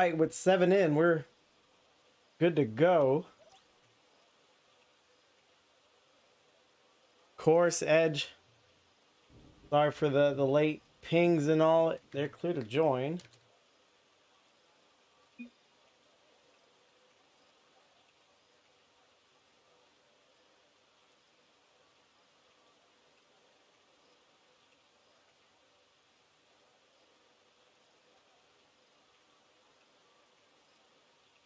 right, with 7 in, we're good to go. Course, Edge. Sorry for the late pings and all. They're clear to join.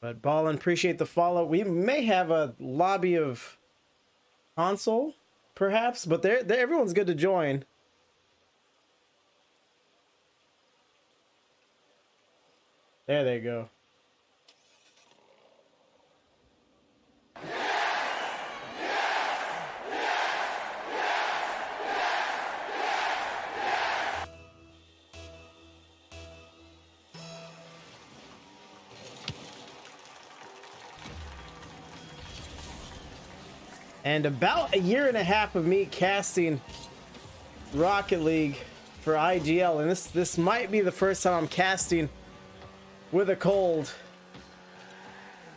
But Ballin, appreciate the follow. We may have a lobby of console, perhaps, but they're everyone's good to join. There they go. And about a year and a half of me casting Rocket League for IGL, and this might be the first time I'm casting with a cold,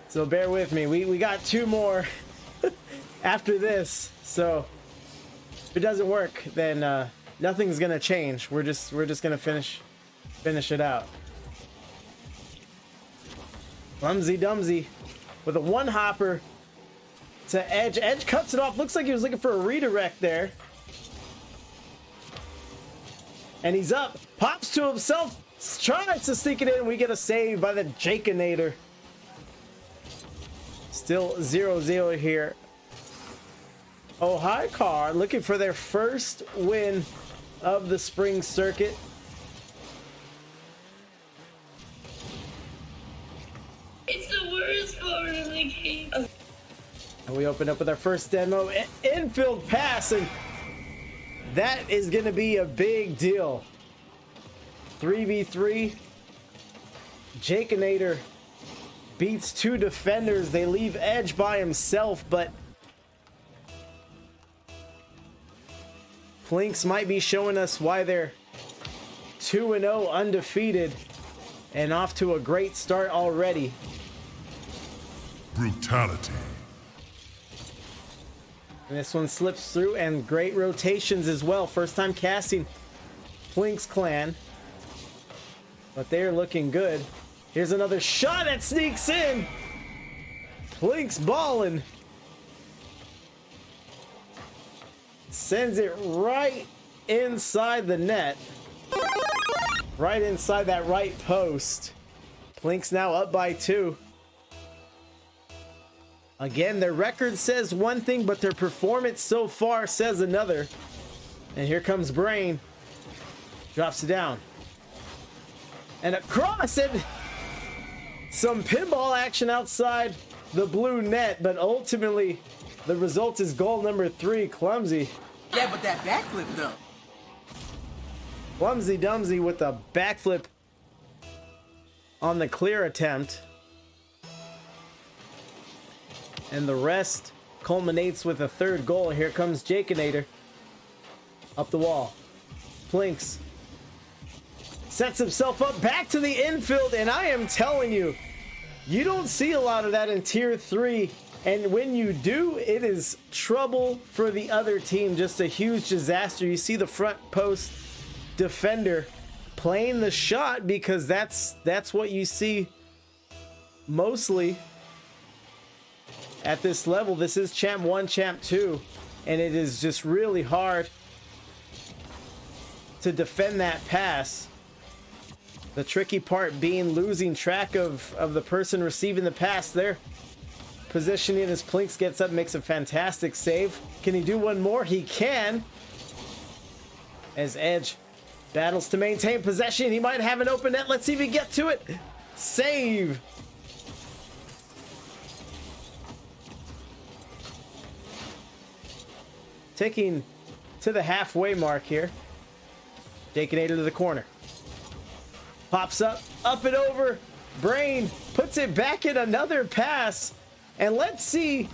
so bear with me. We got 2 more after this, so if it doesn't work, then nothing's gonna change. We're just gonna finish it out. Clumsy Dumsy with a 1-hopper to Edge. Edge cuts it off. Looks like he was looking for a redirect there. And he's up. Pops to himself. Tries to sneak it in. We get a save by the Jakeinator. Still 0-0 here. Oh, hi, Car. Looking for their first win of the spring circuit. It's the worst part of the game. And we open up with our first demo infield pass, and that is going to be a big deal. 3v3. Jakeinator beats 2 defenders. They leave Edge by himself, but Plinx might be showing us why they're 2-0 undefeated and off to a great start already. Brutality. And this one slips through, and great rotations as well. First time casting Plinx clan, but they're looking good. Here's another shot that sneaks in. Plinx ballin'. Sends it right inside the net. Right inside that right post. Plinx now up by 2. Again, their record says one thing, but their performance so far says another. And here comes Brain. Drops it down. And across it. Some pinball action outside the blue net, but ultimately the result is goal number 3. Clumsy. Yeah, but that backflip though. Clumsy Dumsy with a backflip on the clear attempt. And the rest culminates with a 3rd goal. Here comes Jakeinator. Up the wall. Plinx sets himself up back to the infield, and I am telling you, you don't see a lot of that in Tier 3. And when you do, it is trouble for the other team. Just a huge disaster. You see the front post defender playing the shot because that's what you see mostly at this level. This is Champ 1, Champ 2, and it is just really hard to defend that pass. The tricky part being losing track of the person receiving the pass. There, positioning as Plinx gets up, makes a fantastic save. Can he do one more? He can. As Edge battles to maintain possession. He might have an open net. Let's see if he gets to it. Save. Taking to the halfway mark here. Jakeinator to the corner. Pops up and over. Brain puts it back in another pass. And let's see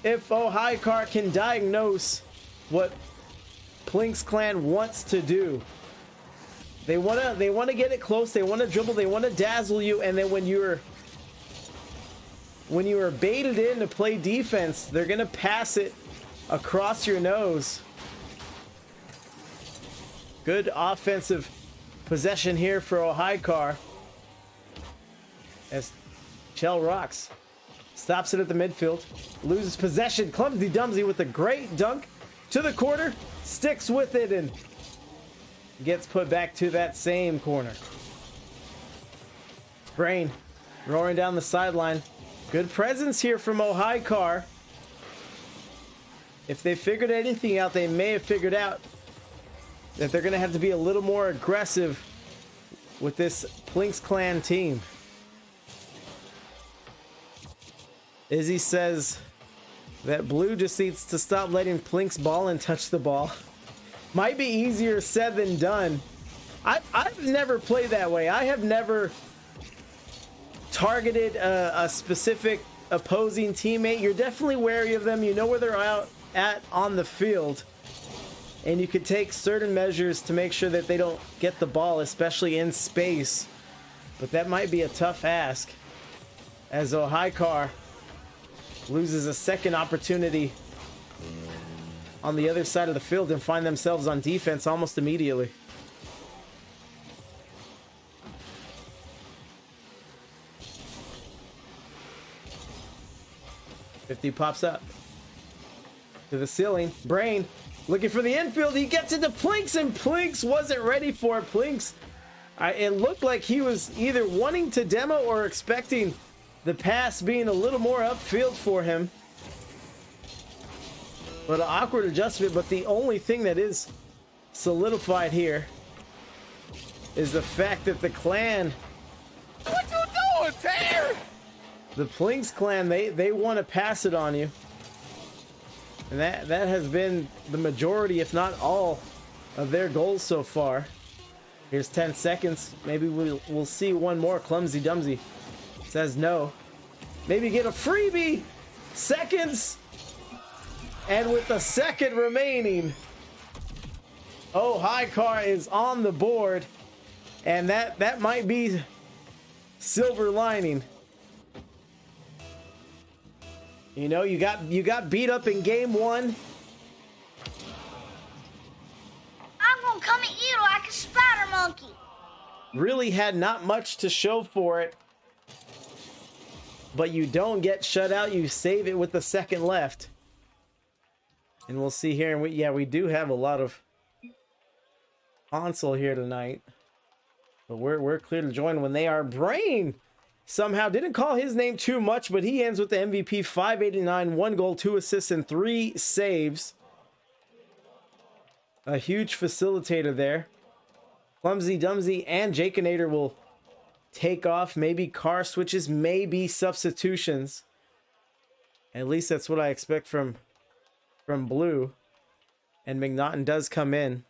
if Ohaikar can diagnose what Plinx clan wants to do. They wanna get it close. They want to dribble. They want to dazzle you. And then when you are baited in to play defense, they're gonna pass it across your nose. Good offensive possession here for Ohio as Chell rocks. Stops it at the midfield. Loses possession. Clumsy Dumsy with a great dunk to the corner. Sticks with it and gets put back to that same corner. Brain roaring down the sideline. Good presence here from Ohio. If they figured anything out, they may have figured out that they're going to have to be a little more aggressive with this Plinx clan team. Izzy says that Blue just needs to stop letting Plinx ball and touch the ball. Might be easier said than done. I've never played that way. I have never targeted a specific opposing teammate. You're definitely wary of them. You know where they're out at on the field. And you could take certain measures to make sure that they don't get the ball, especially in space. But that might be a tough ask, as Ohio loses a second opportunity on the other side of the field and find themselves on defense almost immediately. "50" pops up to the ceiling. Brain looking for the infield. He gets into Plinx, and Plinx wasn't ready for it. Plinx, it looked like he was either wanting to demo or expecting the pass being a little more upfield for him. But an awkward adjustment. But the only thing that is solidified here is the fact that the clan... What you doing, Terry? The Plinx clan, they want to pass it on you. And that has been the majority, if not all, of their goals so far. Here's 10 seconds. Maybe we'll see one more. Clumsy Dumsy says no. Maybe get a freebie. Seconds. And with the second remaining, Ohio is on the board. And that might be silver lining. You know, you got beat up in game one. I'm gonna come at you like a spider monkey. Really had not much to show for it. But you don't get shut out. You save it with the second left. And we'll see here. And we do have a lot of console here tonight. But we're clear to join when they are. Brain somehow didn't call his name too much, but he ends with the MVP. 589, 1 goal, 2 assists, and 3 saves. A huge facilitator there. Clumsy Dumsy and Jakeinator will take off. Maybe car switches, maybe substitutions. At least that's what I expect from Blue. And McNaughton does come in.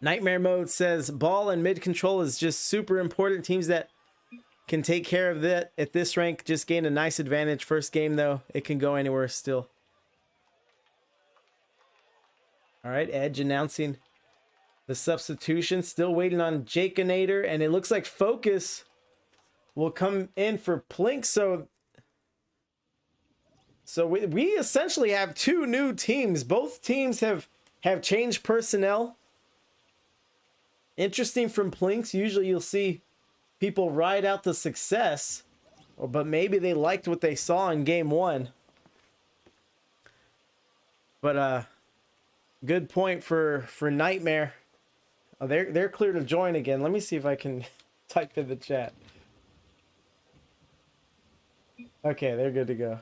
Nightmare Mode says ball and mid control is just super important. Teams that can take care of that at this rank just gain a nice advantage. First game though, it can go anywhere still. All right, Edge announcing the substitution. Still waiting on Jakeinator, and it looks like Focus will come in for Plinx. So we essentially have 2 new teams. Both teams have changed personnel. Interesting from Plinx. Usually you'll see people ride out the success, but maybe they liked what they saw in game 1. But good point for Nightmare. Oh, they're clear to join again. Let me see if I can type in the chat. Okay, they're good to go.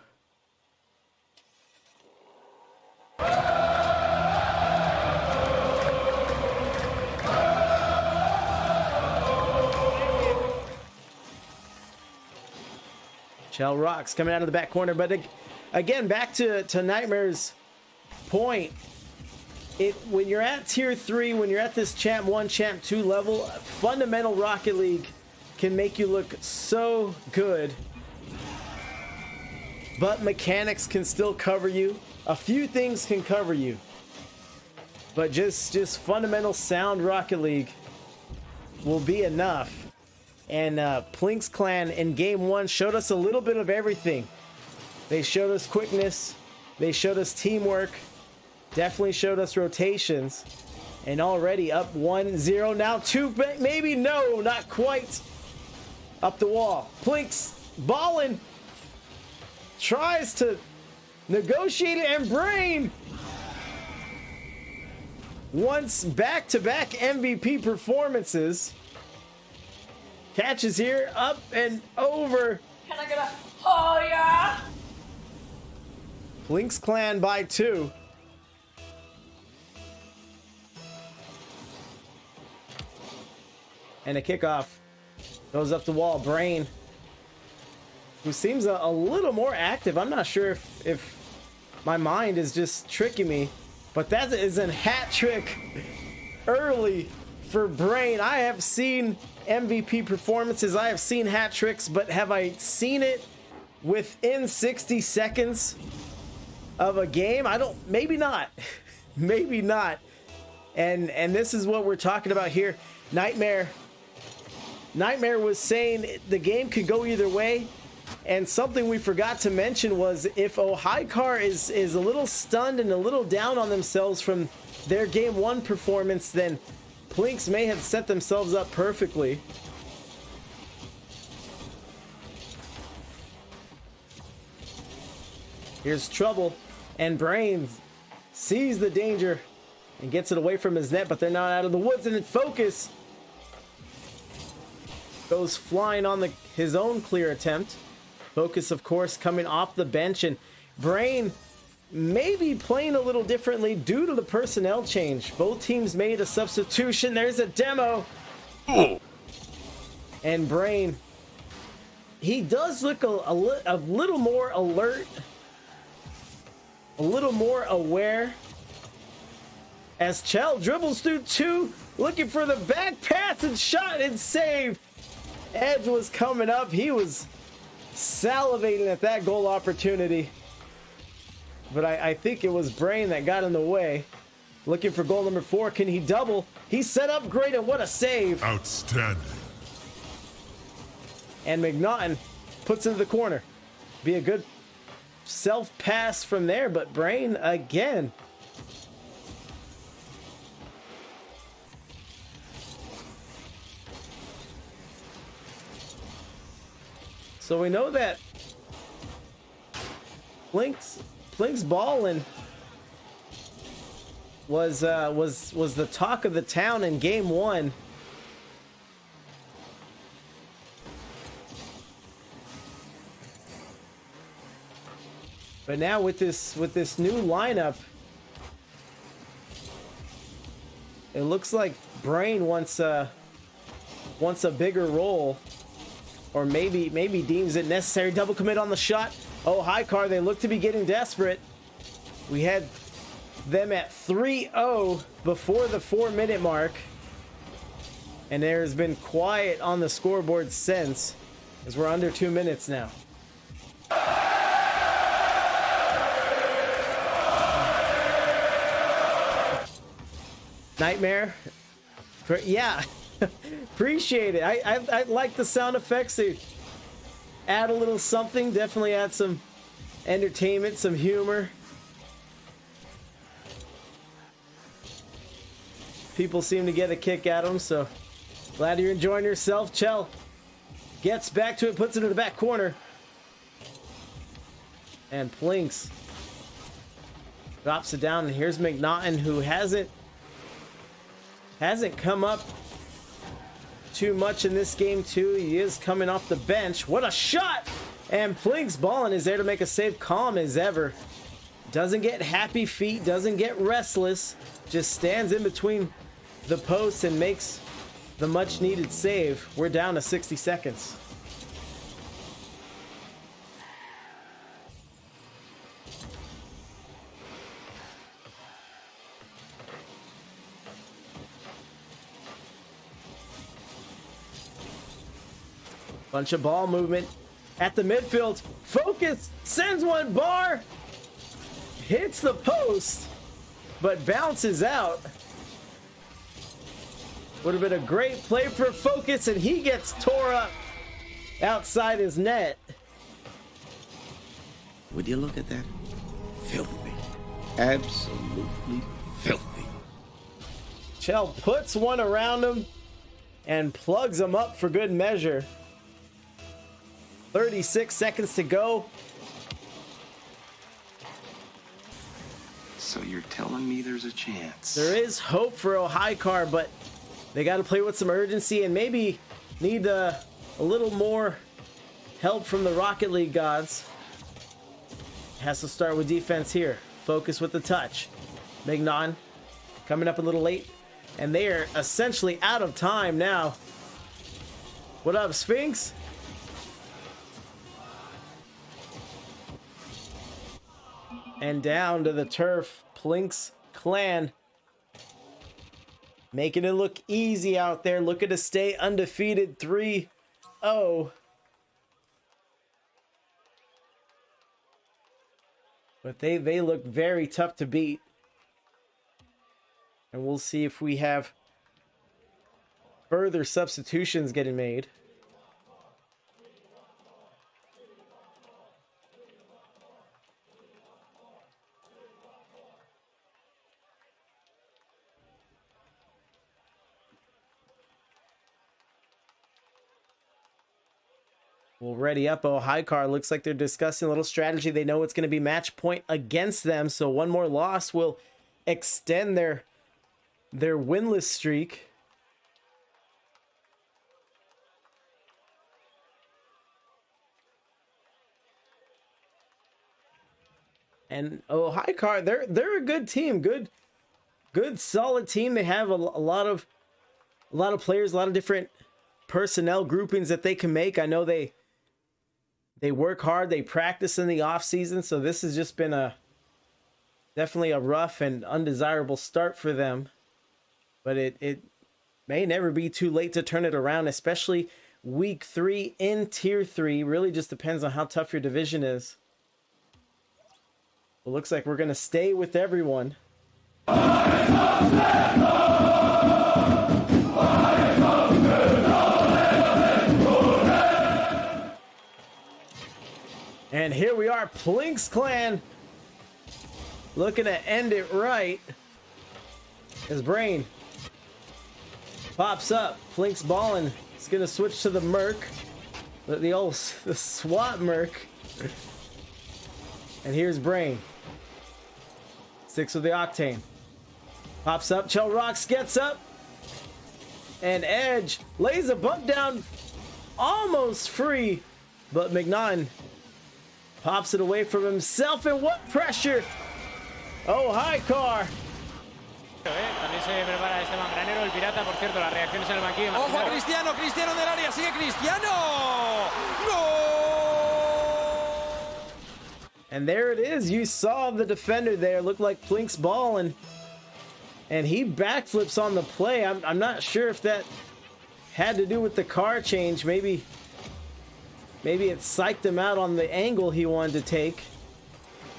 Chell rocks coming out of the back corner, but again, back to Nightmare's point. When you're at tier 3, when you're at this champ 1, champ 2 level, fundamental Rocket League can make you look so good. But mechanics can still cover you. A few things can cover you. But just fundamental sound Rocket League will be enough. And Plinx clan in game 1 showed us a little bit of everything. They showed us quickness, they showed us teamwork, definitely showed us rotations, and already up 1-0, now 2, maybe, no, not quite. Up the wall, Plinx ballin', tries to negotiate it, and Brain, once back-to-back MVP performances, catches here, up and over. Can I get a oh yeah? Plinx clan by 2. And a kickoff goes up the wall. Brain, who seems a little more active. I'm not sure if my mind is just tricking me, but that is a hat trick early for Brain. I have seen MVP performances, I have seen hat tricks, but have I seen it within 60 seconds of a game? I don't, maybe not. Maybe not. And this is what we're talking about here. Nightmare was saying the game could go either way, and something we forgot to mention was if Ohaikar is a little stunned and a little down on themselves from their game 1 performance, then Plinx may have set themselves up perfectly. Here's trouble, and Brain sees the danger and gets it away from his net, but they're not out of the woods, and in focus goes flying on his own clear attempt. Focus, of course, coming off the bench, and Brain maybe playing a little differently due to the personnel change. Both teams made a substitution. There's a demo. And Brain, he does look a little more alert, a little more aware, as Chell dribbles through 2, looking for the back pass and shot and save. Edge was coming up. He was salivating at that goal opportunity, but I think it was Brain that got in the way. Looking for goal number 4. Can he double? He set up great, and what a save. Outstanding. And McNaughton puts it into the corner. Be a good self pass from there, but Brain again. So we know that Plinx ballin' was the talk of the town in game 1. But now with this new lineup, it looks like Brain wants a bigger role. Or maybe deems it necessary. Double commit on the shot. Oh, Ohaikar, they look to be getting desperate. We had them at 3-0 before the 4-minute mark, and there has been quiet on the scoreboard since, as we're under 2 minutes now. Nightmare, yeah. Appreciate it. I like the sound effects. They add a little something. Definitely add some entertainment, some humor. People seem to get a kick out of them, so glad you're enjoying yourself. Chell gets back to it, puts it in the back corner, and Plinx drops it down. And here's McNaughton, who hasn't come up too much in this game too. He is coming off the bench. What a shot! And Plinx ballin' is there to make a save, calm as ever. Doesn't get happy feet, doesn't get restless, just stands in between the posts and makes the much needed save. We're down to 60 seconds. Bunch of ball movement at the midfield. Focus, sends one, bar, hits the post, but bounces out. Would have been a great play for Focus, and he gets tore up outside his net. Would you look at that? Filthy. Absolutely filthy. Chell puts one around him and plugs him up for good measure. 36 seconds to go. So you're telling me there's a chance? There is hope for Ohaikar, but they got to play with some urgency and maybe need a little more help from the Rocket League gods. Has to start with defense here. Focus with the touch. Mignon coming up a little late, and they are essentially out of time now. What up, Sphinx? And down to the turf, Plinx clan. Making it look easy out there, looking to stay undefeated 3-0. But they look very tough to beat. And we'll see if we have further substitutions getting made. We'll ready up Ohaikar. Looks like they're discussing a little strategy. They know it's going to be match point against them, so one more loss will extend their winless streak. And Ohaikar, they're a good team, good solid team. They have a lot of players, a lot of different personnel groupings that they can make. I know they work hard, they practice in the off season, so this has just been definitely a rough and undesirable start for them. But it may never be too late to turn it around, especially week 3 in tier 3. Really just depends on how tough your division is. It looks like we're going to stay with everyone. And here we are, Plinx clan looking to end it right. His brain pops up. Plinx balling. He's gonna switch to the Merc, the SWAT Merc. And here's Brain. Sticks with the Octane. Pops up. Chell Rocks gets up. And Edge lays a bump down, almost free, but Mignon pops it away from himself, and what pressure! Ohaikar! También se prepara Esteban Granero, el pirata, por cierto, las reacciones en el banquillo. ¡Ojo a Cristiano! ¡Cristiano del área! ¡Sigue Cristiano! ¡Gol! And there it is. You saw the defender there. Looked like Plinx balling. And he backflips on the play. I'm not sure if that had to do with the car change. Maybe it psyched him out on the angle he wanted to take.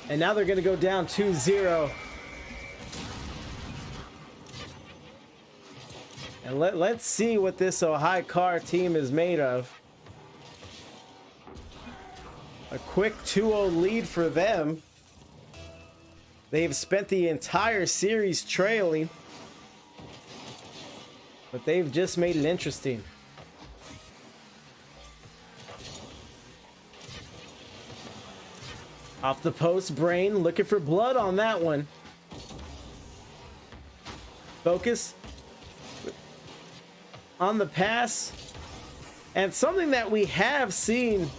And now they're going to go down 2-0. And let's see what this Ohaikar team is made of. A quick 2-0 lead for them. They've spent the entire series trailing, but they've just made it interesting. Off the post, Brain looking for blood on that one. Focus on the pass. And something that we have seen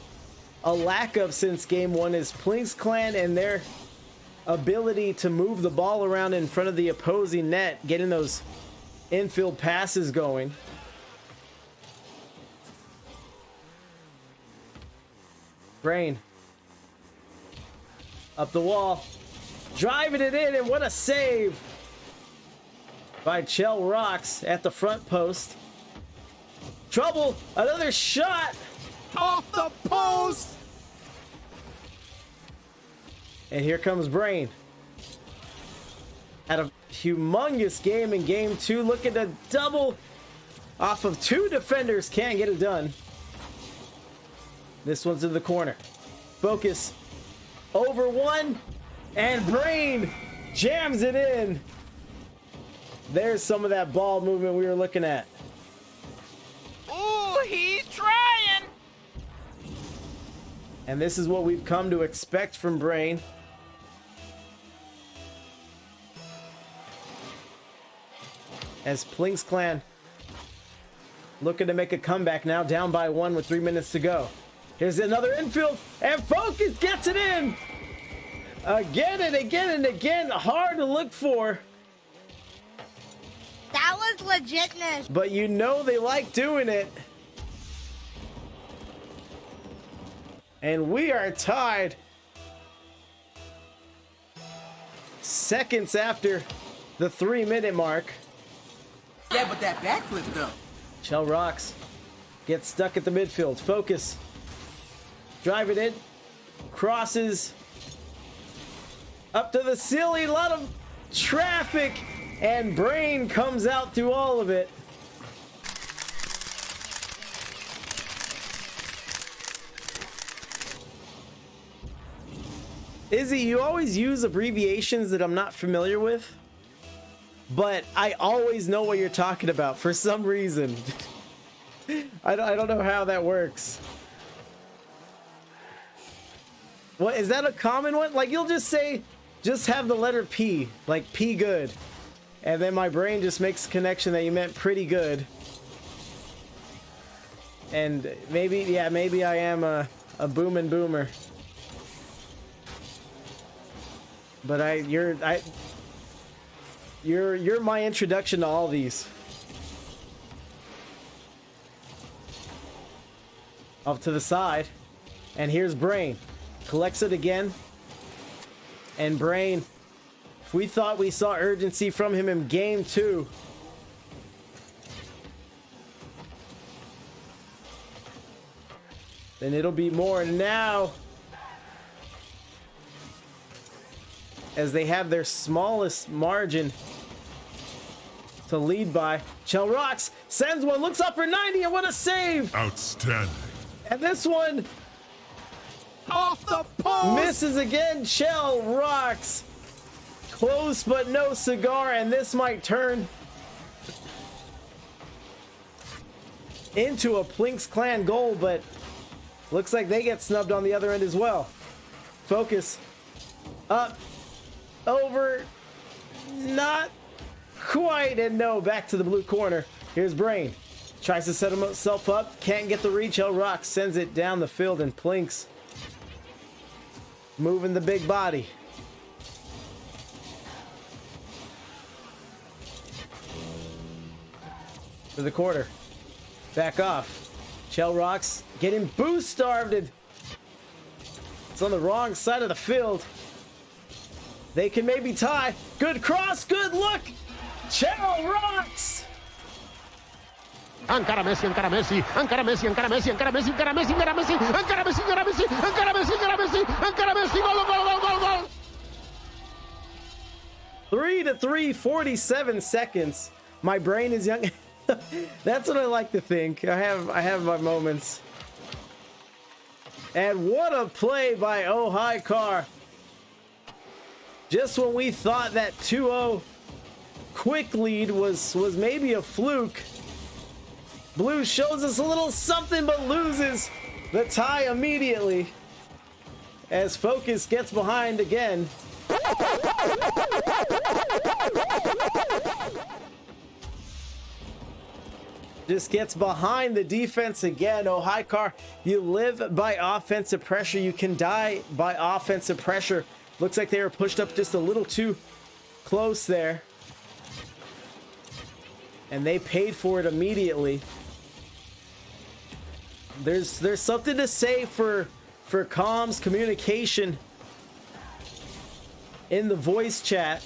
a lack of since game 1 is Plinx clan and their ability to move the ball around in front of the opposing net, getting those infield passes going. Brain up the wall, driving it in, and what a save by Chell Rocks at the front post. Trouble, another shot Off the post! and here comes Brain. Had a humongous game in game 2, looking to double off of 2 defenders. Can't get it done. This one's in the corner. Focus. Over 1. And Brain jams it in. There's some of that ball movement we were looking at. Ooh, he's trying. And this is what we've come to expect from Brain. As Plinx Clan looking to make a comeback now, down by 1 with 3 minutes to go. Here's another infield, and Focus gets it in! Again and again and again, hard to look for. That was legitness. But you know they like doing it. And we are tied. Seconds after the 3-minute mark. Yeah, but that backflip though. Shell Rocks gets stuck at the midfield. Focus. Drive it in. Crosses. Up to the ceiling. A lot of traffic. And Brain comes out through all of it. Izzy, you always use abbreviations that I'm not familiar with, but I always know what you're talking about for some reason. I don't know how that works. What is that, a common one? Like, you'll just say, just have the letter P, like P good. And then my brain just makes a connection that you meant pretty good. And maybe, yeah, maybe I am a boomin' boomer. But you're my introduction to all these. Off to the side. And here's Brain. Collects it again. And Brain, if we thought we saw urgency from him in game 2, then it'll be more now. As they have their smallest margin to lead by. Shell Rocks sends one, looks up for 90, and what a save! Outstanding. And this one Off the post. misses again. Shell Rocks close but no cigar, and this might turn into a Plinx Clan goal, but looks like they get snubbed on the other end as well. Focus up, over, not quite, and no, back to the blue corner. Here's Brain. Tries to set himself up, can't get the reach. Shell Rocks sends it down the field, and Plinx moving the big body. For the quarter. Back off. Shell Rocks getting boost starved. It's on the wrong side of the field. They can maybe tie. Good cross, good look. Shell Rocks. Encara Messi, encara Messi, encara Messi, encara Messi, encara Messi, encara Messi, encara Messi, encara Messi, encara Messi, encara Messi, encara Messi, encara Messi, gol, gol, gol, gol, gol. 3-3, 47 seconds. My brain is young. That's what I like to think. I have my moments. And what a play by Oh Hi Car. Just when we thought that 2-0 quick lead was maybe a fluke, Blue shows us a little something but loses the tie immediately as Focus gets behind again. Just gets behind the defense again. Oh, Hi Car, you live by offensive pressure. You can die by offensive pressure. Looks like they were pushed up just a little too close there. And they paid for it immediately. There's something to say for comms communication in the voice chat,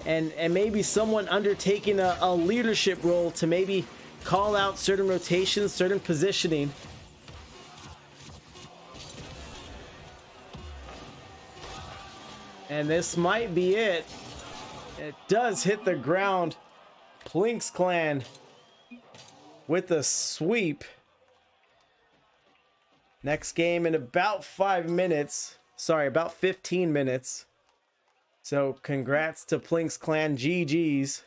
and maybe someone undertaking a leadership role to maybe call out certain rotations, certain positioning. And this might be it. It does hit the ground. Plinx Clan with the sweep. Next game in about 5 minutes. Sorry, about 15 minutes. So congrats to Plinx Clan. GG's.